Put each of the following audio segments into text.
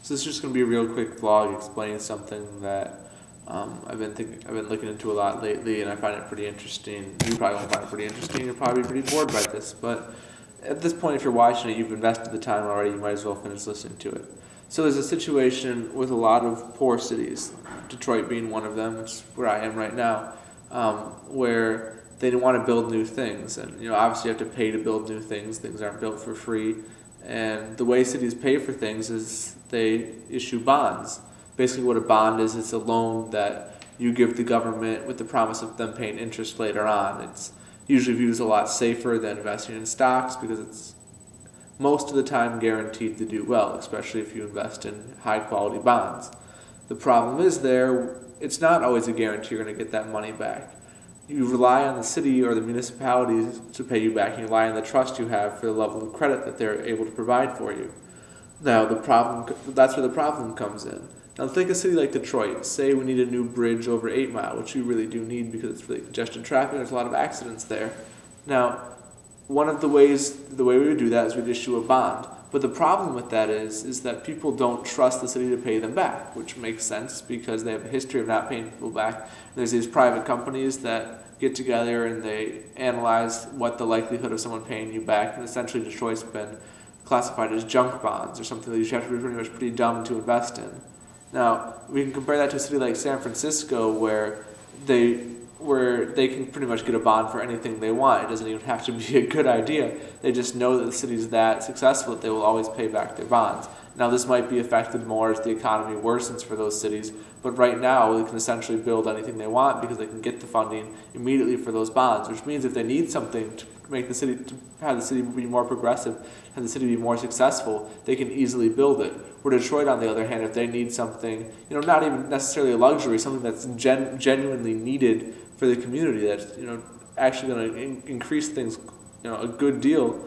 So this is just going to be a real quick vlog explaining something that I've been looking into a lot lately, and I find it pretty interesting. You probably won't find it pretty interesting. You're probably pretty bored by this, but at this point, if you're watching it, you've invested the time already. You might as well finish listening to it. So there's a situation with a lot of poor cities, Detroit being one of them, which is where I am right now, where they want to build new things, and obviously you have to pay to build new things. Things aren't built for free, and the way cities pay for things is they issue bonds. Basically, what a bond is, it's a loan that you give the government with the promise of them paying interest later on. It's usually viewed as a lot safer than investing in stocks because it's most of the time guaranteed to do well, especially if you invest in high-quality bonds. The problem is it's not always a guarantee you're going to get that money back. You rely on the city or the municipalities to pay you back, and you rely on the trust you have for the level of credit that they're able to provide for you. Now, that's where the problem comes in. Now, think a city like Detroit. Say we need a new bridge over 8 Mile, which we really do need because it's really congested traffic. There's a lot of accidents there. Now, the way we would do that is we'd issue a bond. But the problem with that is that people don't trust the city to pay them back, which makes sense because they have a history of not paying people back. There's these private companies that get together and they analyze what the likelihood of someone paying you back, and essentially Detroit's been classified as junk bonds, or something that you have to be pretty dumb to invest in. Now, we can compare that to a city like San Francisco where they can pretty much get a bond for anything they want. It doesn't even have to be a good idea. They just know that the city's that successful that they will always pay back their bonds. Now, this might be affected more as the economy worsens for those cities, but right now they can essentially build anything they want because they can get the funding immediately for those bonds, which means if they need something to make the city, to have the city be more progressive, have the city be more successful, they can easily build it. Where Detroit, on the other hand, if they need something, not even necessarily a luxury, something that's genuinely needed for the community, that's actually going to increase things, a good deal,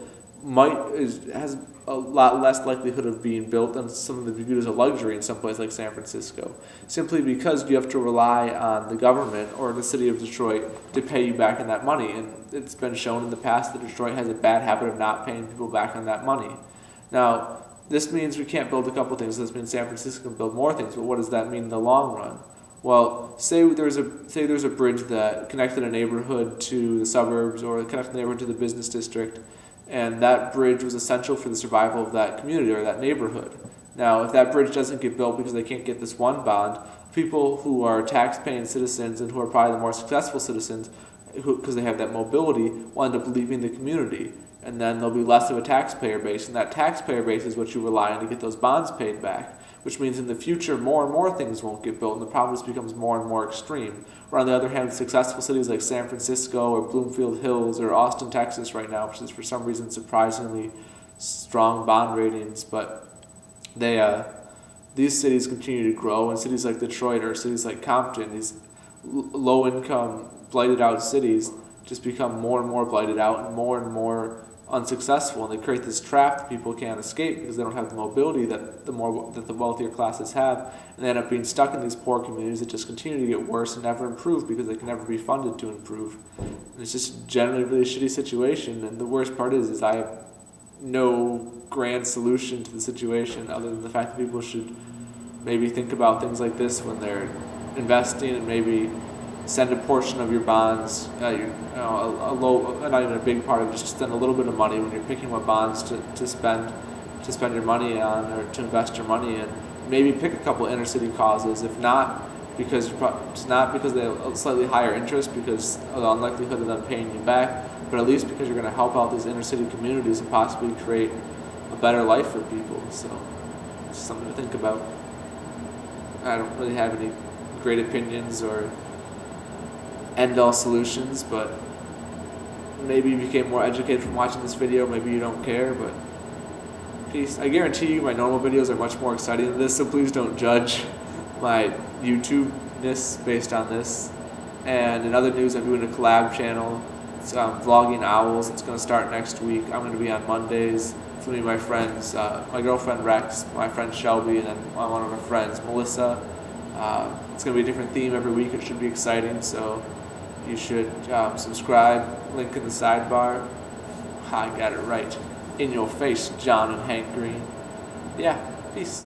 has a lot less likelihood of being built than something that's viewed as a luxury in some place like San Francisco, simply because you have to rely on the government or the city of Detroit to pay you back on that money. And it's been shown in the past that Detroit has a bad habit of not paying people back on that money. Now, this means we can't build a couple things. This means San Francisco can build more things, but what does that mean in the long run? Well, say there's a bridge that connected a neighborhood to the suburbs or connected the neighborhood to the business district, and that bridge was essential for the survival of that community or that neighborhood. Now, if that bridge doesn't get built because they can't get this one bond, people who are tax-paying citizens and who are probably the more successful citizens, because they have that mobility, will end up leaving the community. And then there'll be less of a taxpayer base, and that taxpayer base is what you rely on to get those bonds paid back, which means in the future more and more things won't get built, and the problem just becomes more and more extreme. Where on the other hand, successful cities like San Francisco or Bloomfield Hills or Austin, Texas right now, which is for some reason surprisingly strong bond ratings, but these cities continue to grow, and cities like Detroit or cities like Compton, these low-income, blighted-out cities, just become more and more blighted out and more unsuccessful, and they create this trap that people can't escape because they don't have the mobility that the wealthier classes have, and they end up being stuck in these poor communities that just continue to get worse and never improve because they can never be funded to improve. And it's just generally a really shitty situation, and the worst part is I have no grand solution to the situation other than the fact that people should maybe think about things like this when they're investing, and maybe send a portion of your bonds, not even a big part of it, just spend a little bit of money when you're picking what bonds to spend your money on or to invest your money in. Maybe pick a couple inner city causes, if not because it's not because they have a slightly higher interest because of the unlikelihood of them paying you back, but at least because you're going to help out these inner city communities and possibly create a better life for people. So it's something to think about. I don't really have any great opinions or end-all solutions, but maybe you became more educated from watching this video. Maybe you don't care, but peace. I guarantee you my normal videos are much more exciting than this, so please don't judge my YouTube-ness based on this. And in other news, I'm doing a collab channel. It's Vlogging Owls. It's going to start next week. I'm going to be on Mondays. It's going to be my friends, my girlfriend Rex, my friend Shelby, and then one of our friends, Melissa. It's going to be a different theme every week. It should be exciting, so you should subscribe. Link in the sidebar. I got it right. In your face, John and Hank Green. Yeah, peace.